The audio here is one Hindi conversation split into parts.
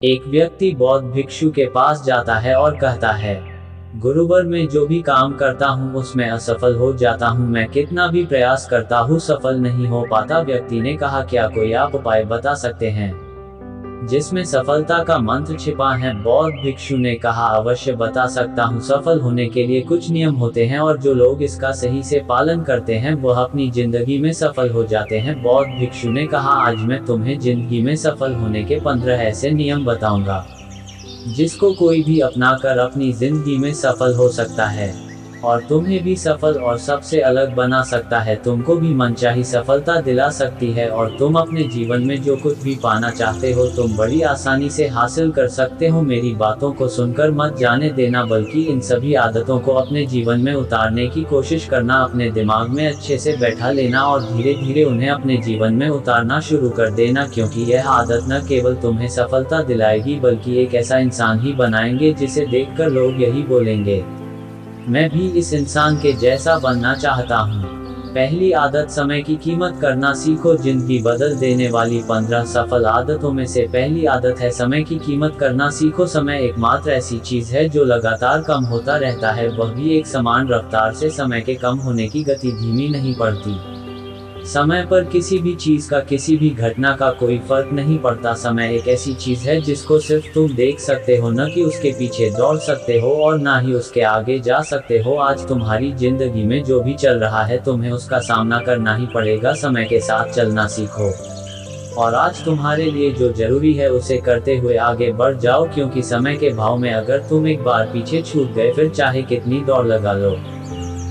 एक व्यक्ति बौद्ध भिक्षु के पास जाता है और कहता है, गुरुवर, मैं जो भी काम करता हूँ उसमें असफल हो जाता हूँ, मैं कितना भी प्रयास करता हूँ सफल नहीं हो पाता। व्यक्ति ने कहा, क्या कोई आप उपाय बता सकते हैं जिसमें सफलता का मंत्र छिपा है? बौद्ध भिक्षु ने कहा, अवश्य बता सकता हूँ। सफल होने के लिए कुछ नियम होते हैं और जो लोग इसका सही से पालन करते हैं वह अपनी जिंदगी में सफल हो जाते हैं। बौद्ध भिक्षु ने कहा, आज मैं तुम्हें जिंदगी में सफल होने के 15 ऐसे नियम बताऊंगा जिसको कोई भी अपनाकर अपनी जिंदगी में सफल हो सकता है और तुम्हें भी सफल और सबसे अलग बना सकता है। तुमको भी मनचाही सफलता दिला सकती है और तुम अपने जीवन में जो कुछ भी पाना चाहते हो तुम बड़ी आसानी से हासिल कर सकते हो। मेरी बातों को सुनकर मत जाने देना, बल्कि इन सभी आदतों को अपने जीवन में उतारने की कोशिश करना। अपने दिमाग में अच्छे से बैठा लेना और धीरे धीरे उन्हें अपने जीवन में उतारना शुरू कर देना, क्योंकि यह आदत न केवल तुम्हें सफलता दिलाएगी बल्कि एक ऐसा इंसान ही बनाएंगे जिसे देखकर लोग यही बोलेंगे, मैं भी इस इंसान के जैसा बनना चाहता हूँ। पहली आदत, समय की कीमत करना सीखो। जिंदगी बदल देने वाली 15 सफल आदतों में से पहली आदत है समय की कीमत करना सीखो। समय एकमात्र ऐसी चीज है जो लगातार कम होता रहता है, वह भी एक समान रफ्तार से। समय के कम होने की गति धीमी नहीं पड़ती। समय पर किसी भी चीज का, किसी भी घटना का कोई फर्क नहीं पड़ता। समय एक ऐसी चीज है जिसको सिर्फ तुम देख सकते हो, न कि उसके पीछे दौड़ सकते हो और ना ही उसके आगे जा सकते हो। आज तुम्हारी जिंदगी में जो भी चल रहा है तुम्हें उसका सामना करना ही पड़ेगा। समय के साथ चलना सीखो और आज तुम्हारे लिए जो जरूरी है उसे करते हुए आगे बढ़ जाओ, क्योंकि समय के भाव में अगर तुम एक बार पीछे छूट गए फिर चाहे कितनी दौड़ लगा लो,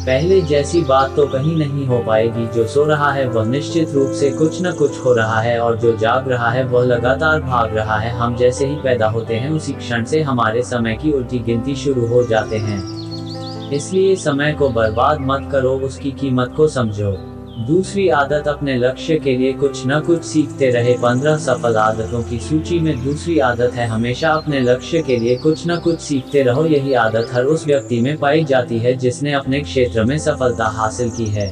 पहले जैसी बात तो कहीं नहीं हो पाएगी। जो सो रहा है वह निश्चित रूप से कुछ न कुछ हो रहा है और जो जाग रहा है वह लगातार भाग रहा है। हम जैसे ही पैदा होते हैं उसी क्षण से हमारे समय की उल्टी गिनती शुरू हो जाते हैं। इसलिए समय को बर्बाद मत करो, उसकी कीमत को समझो। दूसरी आदत, अपने लक्ष्य के लिए कुछ न कुछ सीखते रहे। 15 सफल आदतों की सूची में दूसरी आदत है, हमेशा अपने लक्ष्य के लिए कुछ न कुछ सीखते रहो। यही आदत हर उस व्यक्ति में पाई जाती है जिसने अपने क्षेत्र में सफलता हासिल की है।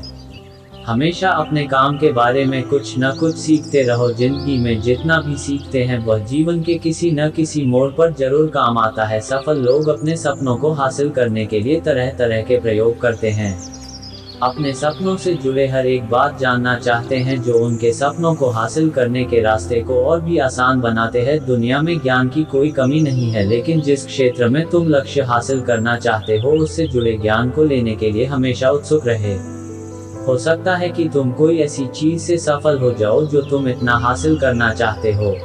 हमेशा अपने काम के बारे में कुछ न कुछ सीखते रहो। जिंदगी में जितना भी सीखते हैं वह जीवन के किसी न किसी मोड़ पर जरूर काम आता है। सफल लोग अपने सपनों को हासिल करने के लिए तरह तरह के प्रयोग करते हैं। अपने सपनों से जुड़े हर एक बात जानना चाहते हैं जो उनके सपनों को हासिल करने के रास्ते को और भी आसान बनाते हैं। दुनिया में ज्ञान की कोई कमी नहीं है, लेकिन जिस क्षेत्र में तुम लक्ष्य हासिल करना चाहते हो उससे जुड़े ज्ञान को लेने के लिए हमेशा उत्सुक रहे। हो सकता है कि तुम कोई ऐसी चीज से सफल हो जाओ जो तुम इतना हासिल करना चाहते हो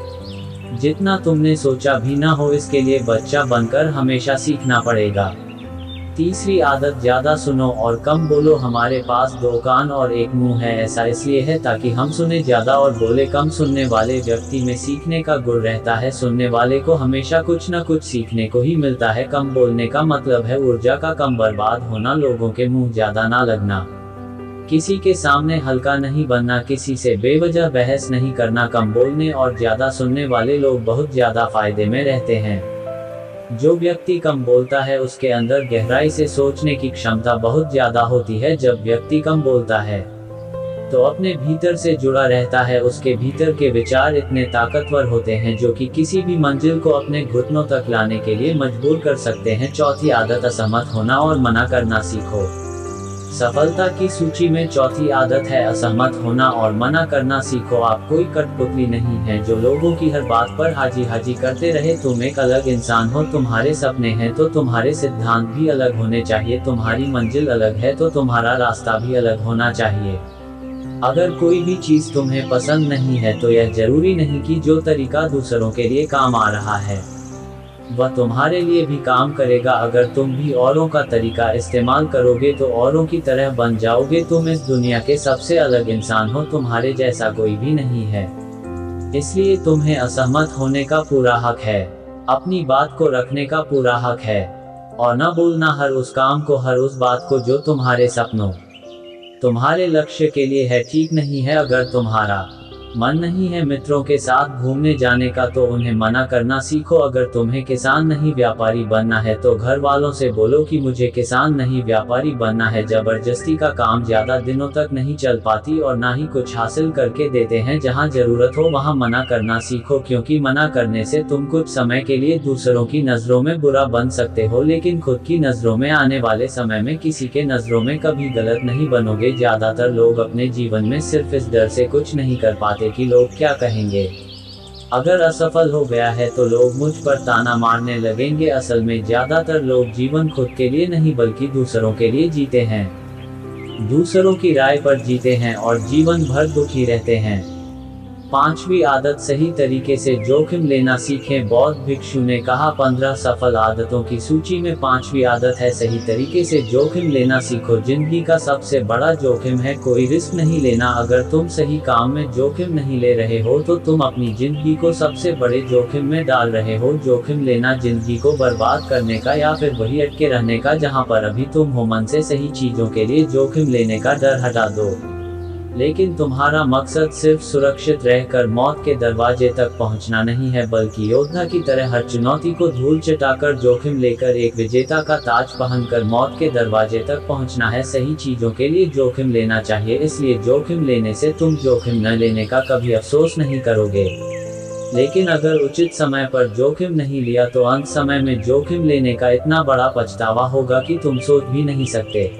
जितना तुमने सोचा भी ना हो। इसके लिए बच्चा बनकर हमेशा सीखना पड़ेगा। तीसरी आदत, ज्यादा सुनो और कम बोलो। हमारे पास 2 कान और 1 मुंह है। ऐसा इसलिए है ताकि हम सुने ज्यादा और बोले कम। सुनने वाले व्यक्ति में सीखने का गुण रहता है। सुनने वाले को हमेशा कुछ न कुछ सीखने को ही मिलता है। कम बोलने का मतलब है ऊर्जा का कम बर्बाद होना, लोगों के मुंह ज्यादा ना लगना, किसी के सामने हल्का नहीं बनना, किसी से बेवजह बहस नहीं करना। कम बोलने और ज्यादा सुनने वाले लोग बहुत ज्यादा फायदे में रहते हैं। जो व्यक्ति कम बोलता है उसके अंदर गहराई से सोचने की क्षमता बहुत ज्यादा होती है। जब व्यक्ति कम बोलता है तो अपने भीतर से जुड़ा रहता है। उसके भीतर के विचार इतने ताकतवर होते हैं जो कि किसी भी मंजिल को अपने घुटनों तक लाने के लिए मजबूर कर सकते हैं। चौथी आदत, असहमत होना और मना करना सीखो। सफलता की सूची में चौथी आदत है असहमत होना और मना करना सीखो। आप कोई कठपुतली नहीं है जो लोगों की हर बात पर हाजी हाजी करते रहे। तुम एक अलग इंसान हो। तुम्हारे सपने हैं तो तुम्हारे सिद्धांत भी अलग होने चाहिए। तुम्हारी मंजिल अलग है तो तुम्हारा रास्ता भी अलग होना चाहिए। अगर कोई भी चीज तुम्हें पसंद नहीं है तो यह जरूरी नहीं कि जो तरीका दूसरों के लिए काम आ रहा है वह तुम्हारे लिए भी काम करेगा। अगर तुम भी औरों का तरीका इस्तेमाल करोगे तो औरों की तरह बन जाओगे। तुम इस दुनिया के सबसे अलग इंसान हो, तुम्हारे जैसा कोई भी नहीं है। इसलिए तुम्हें असहमत होने का पूरा हक है, अपनी बात को रखने का पूरा हक है और न बोलना हर उस काम को, हर उस बात को जो तुम्हारे सपनों, तुम्हारे लक्ष्य के लिए है, ठीक नहीं है। अगर तुम्हारा मन नहीं है मित्रों के साथ घूमने जाने का तो उन्हें मना करना सीखो। अगर तुम्हें किसान नहीं व्यापारी बनना है तो घर वालों से बोलो कि मुझे किसान नहीं व्यापारी बनना है। जबरदस्ती का काम ज्यादा दिनों तक नहीं चल पाती और ना ही कुछ हासिल करके देते हैं। जहां जरूरत हो वहां मना करना सीखो, क्योंकि मना करने से तुम कुछ समय के लिए दूसरों की नजरों में बुरा बन सकते हो, लेकिन खुद की नजरों में आने वाले समय में किसी के नजरों में कभी गलत नहीं बनोगे। ज्यादातर लोग अपने जीवन में सिर्फ इस डर से कुछ नहीं कर पाते कि लोग क्या कहेंगे। अगर असफल हो गया है तो लोग मुझ पर ताना मारने लगेंगे। असल में ज्यादातर लोग जीवन खुद के लिए नहीं बल्कि दूसरों के लिए जीते हैं, दूसरों की राय पर जीते हैं और जीवन भर दुखी रहते हैं। 5वीं आदत, सही तरीके से जोखिम लेना सीखें। बौद्ध भिक्षु ने कहा, 15 सफल आदतों की सूची में 5वीं आदत है सही तरीके से जोखिम लेना सीखो। जिंदगी का सबसे बड़ा जोखिम है कोई रिस्क नहीं लेना। अगर तुम सही काम में जोखिम नहीं ले रहे हो तो तुम अपनी जिंदगी को सबसे बड़े जोखिम में डाल रहे हो। जोखिम लेना जिंदगी को बर्बाद करने का या फिर वही अटके रहने का जहां पर अभी तुम हो। मन से सही चीजों के लिए जोखिम लेने का डर हटा दो, लेकिन तुम्हारा मकसद सिर्फ सुरक्षित रहकर मौत के दरवाजे तक पहुंचना नहीं है, बल्कि योद्धा की तरह हर चुनौती को धूल चटाकर जोखिम लेकर एक विजेता का ताज पहनकर मौत के दरवाजे तक पहुंचना है। सही चीजों के लिए जोखिम लेना चाहिए, इसलिए जोखिम लेने से तुम जोखिम न लेने का कभी अफसोस नहीं करोगे। लेकिन अगर उचित समय पर जोखिम नहीं लिया तो अंत समय में जोखिम लेने का इतना बड़ा पछतावा होगा कि तुम सोच भी नहीं सकते।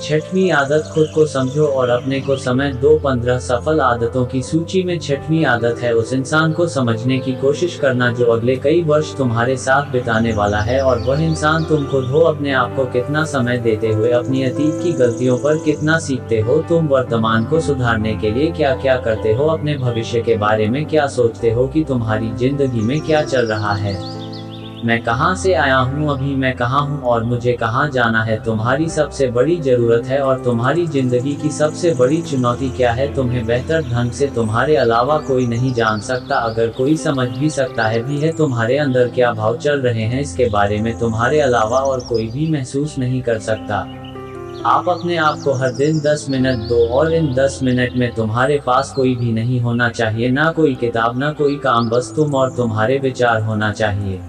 6वीं आदत, खुद को समझो और अपने को समय दो। 15 सफल आदतों की सूची में 6वीं आदत है उस इंसान को समझने की कोशिश करना जो अगले कई वर्ष तुम्हारे साथ बिताने वाला है, और वह इंसान तुम खुद हो। अपने आप को कितना समय देते हुए अपनी अतीत की गलतियों पर कितना सीखते हो, तुम वर्तमान को सुधारने के लिए क्या क्या करते हो, अपने भविष्य के बारे में क्या सोचते हो कि तुम्हारी जिंदगी में क्या चल रहा है। मैं कहां से आया हूं, अभी मैं कहां हूं और मुझे कहां जाना है। तुम्हारी सबसे बड़ी जरूरत है और तुम्हारी जिंदगी की सबसे बड़ी चुनौती क्या है, तुम्हें बेहतर ढंग से तुम्हारे अलावा कोई नहीं जान सकता। अगर कोई समझ भी सकता है भी है तुम्हारे अंदर क्या भाव चल रहे हैं, इसके बारे में तुम्हारे अलावा और कोई भी महसूस नहीं कर सकता। आप अपने आप को हर दिन 10 मिनट दो और इन 10 मिनट में तुम्हारे पास कोई भी नहीं होना चाहिए, ना कोई किताब ना कोई काम, बस तुम और तुम्हारे विचार होना चाहिए।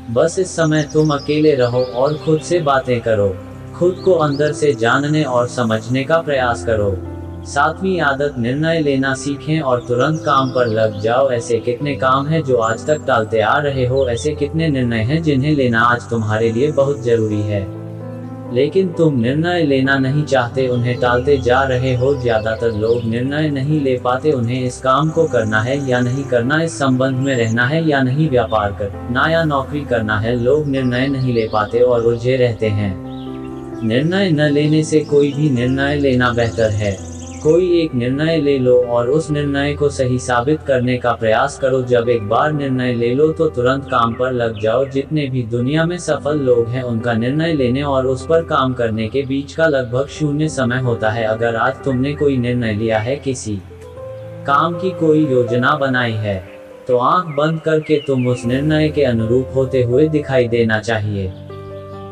बस इस समय तुम अकेले रहो और खुद से बातें करो, खुद को अंदर से जानने और समझने का प्रयास करो। 7वीं आदत, निर्णय लेना सीखें और तुरंत काम पर लग जाओ। ऐसे कितने काम हैं जो आज तक टालते आ रहे हो, ऐसे कितने निर्णय हैं जिन्हें लेना आज तुम्हारे लिए बहुत जरूरी है, लेकिन तुम निर्णय लेना नहीं चाहते, उन्हें टालते जा रहे हो। ज्यादातर लोग निर्णय नहीं ले पाते, उन्हें इस काम को करना है या नहीं करना, इस संबंध में रहना है या नहीं, व्यापार करना या नौकरी करना है। लोग निर्णय नहीं ले पाते और उलझे रहते हैं। निर्णय न लेने से कोई भी निर्णय लेना बेहतर है। कोई एक निर्णय ले लो और उस निर्णय को सही साबित करने का प्रयास करो। जब एक बार निर्णय ले लो तो तुरंत काम पर लग जाओ। जितने भी दुनिया में सफल लोग हैं उनका निर्णय लेने और उस पर काम करने के बीच का लगभग 0 समय होता है। अगर आज तुमने कोई निर्णय लिया है, किसी काम की कोई योजना बनाई है, तो आंख बंद करके तुम उस निर्णय के अनुरूप होते हुए दिखाई देना चाहिए।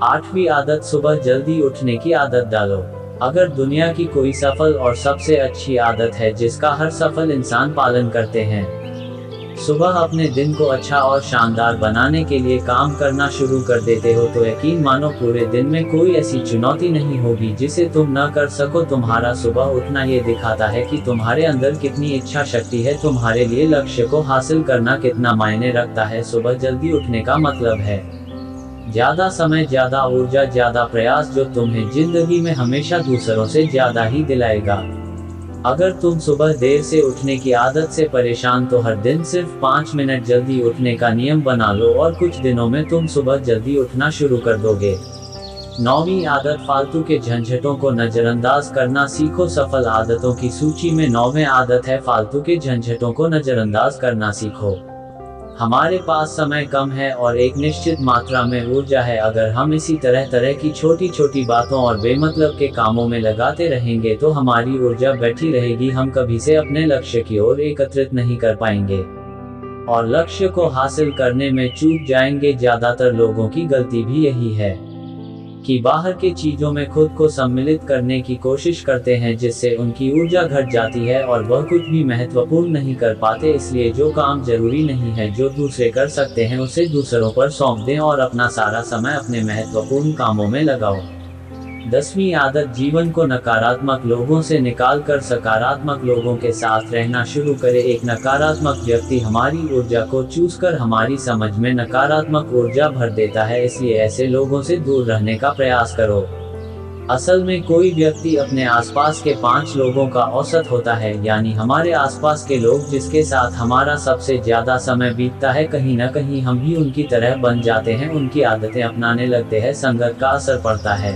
8वीं आदत, सुबह जल्दी उठने की आदत डालो। अगर दुनिया की कोई सफल और सबसे अच्छी आदत है जिसका हर सफल इंसान पालन करते हैं, सुबह अपने दिन को अच्छा और शानदार बनाने के लिए काम करना शुरू कर देते हो, तो यकीन मानो पूरे दिन में कोई ऐसी चुनौती नहीं होगी जिसे तुम न कर सको। तुम्हारा सुबह उठना ये दिखाता है कि तुम्हारे अंदर कितनी इच्छा शक्ति है, तुम्हारे लिए लक्ष्य को हासिल करना कितना मायने रखता है। सुबह जल्दी उठने का मतलब है ज्यादा समय, ज्यादा ऊर्जा, ज्यादा प्रयास, जो तुम्हें जिंदगी में हमेशा दूसरों से ज्यादा ही दिलाएगा। अगर तुम सुबह देर से उठने की आदत से परेशान तो हर दिन सिर्फ 5 मिनट जल्दी उठने का नियम बना लो और कुछ दिनों में तुम सुबह जल्दी उठना शुरू कर दोगे। 9वीं आदत, फालतू के झंझटों को नजरअंदाज करना सीखो। सफल आदतों की सूची में 9वीं आदत है फालतू के झंझटों को नजरअंदाज करना सीखो। हमारे पास समय कम है और एक निश्चित मात्रा में ऊर्जा है। अगर हम इसी तरह की छोटी छोटी बातों और बेमतलब के कामों में लगाते रहेंगे तो हमारी ऊर्जा बैठी रहेगी, हम कभी से अपने लक्ष्य की ओर एकत्रित नहीं कर पाएंगे और लक्ष्य को हासिल करने में चूक जाएंगे। ज्यादातर लोगों की गलती भी यही है। कि बाहर के चीजों में खुद को सम्मिलित करने की कोशिश करते हैं, जिससे उनकी ऊर्जा घट जाती है और वह कुछ भी महत्वपूर्ण नहीं कर पाते। इसलिए जो काम जरूरी नहीं है, जो दूसरे कर सकते हैं, उसे दूसरों पर सौंप दें और अपना सारा समय अपने महत्वपूर्ण कामों में लगाओ। 10वीं आदत, जीवन को नकारात्मक लोगों से निकालकर सकारात्मक लोगों के साथ रहना शुरू करें। एक नकारात्मक व्यक्ति हमारी ऊर्जा को चूस कर हमारी समझ में नकारात्मक ऊर्जा भर देता है, इसलिए ऐसे लोगों से दूर रहने का प्रयास करो। असल में कोई व्यक्ति अपने आसपास के 5 लोगों का औसत होता है, यानी हमारे आसपास के लोग जिसके साथ हमारा सबसे ज्यादा समय बीतता है, कहीं न कहीं हम भी उनकी तरह बन जाते हैं, उनकी आदतें अपनाने लगते हैं, संगत का असर पड़ता है।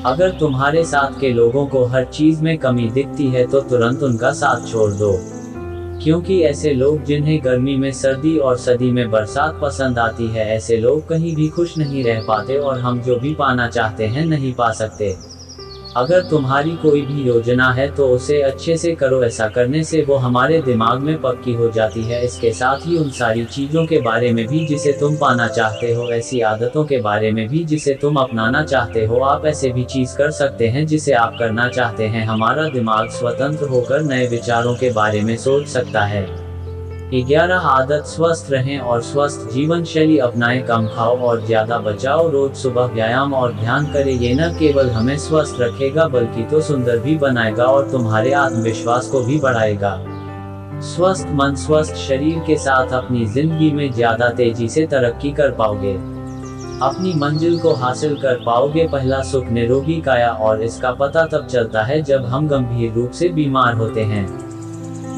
अगर तुम्हारे साथ के लोगों को हर चीज में कमी दिखती है तो तुरंत उनका साथ छोड़ दो, क्योंकि ऐसे लोग जिन्हें गर्मी में सर्दी और सर्दी में बरसात पसंद आती है, ऐसे लोग कहीं भी खुश नहीं रह पाते और हम जो भी पाना चाहते हैं नहीं पा सकते। अगर तुम्हारी कोई भी योजना है तो उसे अच्छे से करो, ऐसा करने से वो हमारे दिमाग में पक्की हो जाती है। इसके साथ ही उन सारी चीजों के बारे में भी जिसे तुम पाना चाहते हो, ऐसी आदतों के बारे में भी जिसे तुम अपनाना चाहते हो, आप ऐसे भी चीज कर सकते हैं जिसे आप करना चाहते हैं। हमारा दिमाग स्वतंत्र होकर नए विचारों के बारे में सोच सकता है। 11 आदत, स्वस्थ रहें और स्वस्थ जीवन शैली अपनाएं। कम खाओ और ज्यादा बचाओ। रोज सुबह व्यायाम और ध्यान करें। ये न केवल हमें स्वस्थ रखेगा बल्कि तो सुंदर भी बनाएगा और तुम्हारे आत्मविश्वास को भी बढ़ाएगा। स्वस्थ मन स्वस्थ शरीर के साथ अपनी जिंदगी में ज्यादा तेजी से तरक्की कर पाओगे, अपनी मंजिल को हासिल कर पाओगे। पहला सुख, निरोगी काया, और इसका पता तब चलता है जब हम गंभीर रूप से बीमार होते हैं।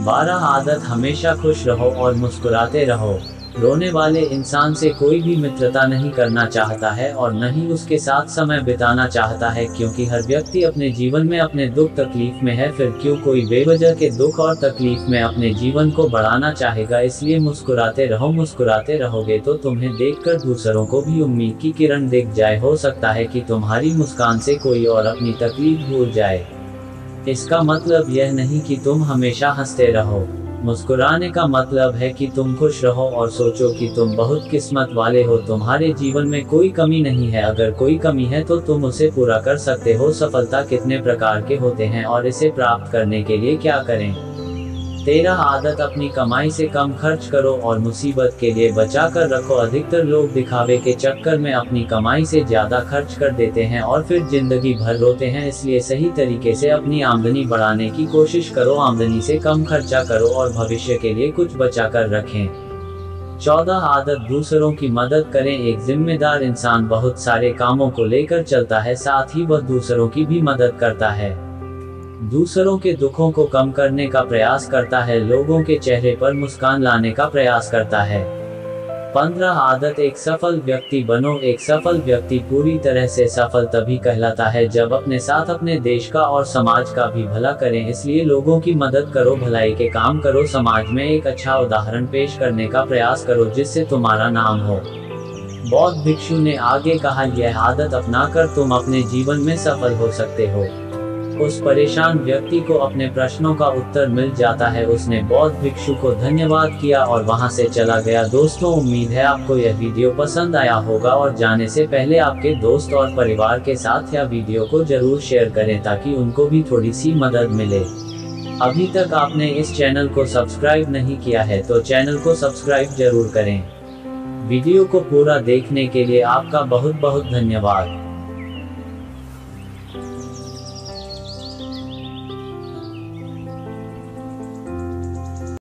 12 आदत, हमेशा खुश रहो और मुस्कुराते रहो। रोने वाले इंसान से कोई भी मित्रता नहीं करना चाहता है और न ही उसके साथ समय बिताना चाहता है, क्योंकि हर व्यक्ति अपने जीवन में अपने दुख तकलीफ में है। फिर क्यों कोई बेवजह के दुख और तकलीफ में अपने जीवन को बढ़ाना चाहेगा। इसलिए मुस्कुराते रहो। मुस्कुराते रहोगे तो तुम्हें देखकर दूसरों को भी उम्मीद की किरण दिख जाए। हो सकता है कि तुम्हारी मुस्कान से कोई और अपनी तकलीफ भूल जाए। इसका मतलब यह नहीं कि तुम हमेशा हंसते रहो। मुस्कुराने का मतलब है कि तुम खुश रहो और सोचो कि तुम बहुत किस्मत वाले हो। तुम्हारे जीवन में कोई कमी नहीं है। अगर कोई कमी है तो तुम उसे पूरा कर सकते हो। सफलता कितने प्रकार के होते हैं और इसे प्राप्त करने के लिए क्या करें। 13 आदत, अपनी कमाई से कम खर्च करो और मुसीबत के लिए बचा कर रखो। अधिकतर लोग दिखावे के चक्कर में अपनी कमाई से ज्यादा खर्च कर देते हैं और फिर जिंदगी भर रोते हैं। इसलिए सही तरीके से अपनी आमदनी बढ़ाने की कोशिश करो। आमदनी से कम खर्चा करो और भविष्य के लिए कुछ बचा कर रखें। 14 आदत, दूसरों की मदद करें। एक जिम्मेदार इंसान बहुत सारे कामों को लेकर चलता है, साथ ही वह दूसरों की भी मदद करता है, दूसरों के दुखों को कम करने का प्रयास करता है, लोगों के चेहरे पर मुस्कान लाने का प्रयास करता है। 15 आदत, एक सफल व्यक्ति बनो। एक सफल व्यक्ति पूरी तरह से सफल तभी कहलाता है जब अपने साथ अपने देश का और समाज का भी भला करें। इसलिए लोगों की मदद करो, भलाई के काम करो, समाज में एक अच्छा उदाहरण पेश करने का प्रयास करो जिससे तुम्हारा नाम हो। बौद्ध भिक्षु ने आगे कहा, यह आदत अपनाकर तुम अपने जीवन में सफल हो सकते हो। उस परेशान व्यक्ति को अपने प्रश्नों का उत्तर मिल जाता है। उसने बौद्ध भिक्षु को धन्यवाद किया और वहां से चला गया। दोस्तों, उम्मीद है आपको यह वीडियो पसंद आया होगा और जाने से पहले आपके दोस्त और परिवार के साथ यह वीडियो को जरूर शेयर करें ताकि उनको भी थोड़ी सी मदद मिले। अभी तक आपने इस चैनल को सब्सक्राइब नहीं किया है तो चैनल को सब्सक्राइब जरूर करें। वीडियो को पूरा देखने के लिए आपका बहुत बहुत धन्यवाद।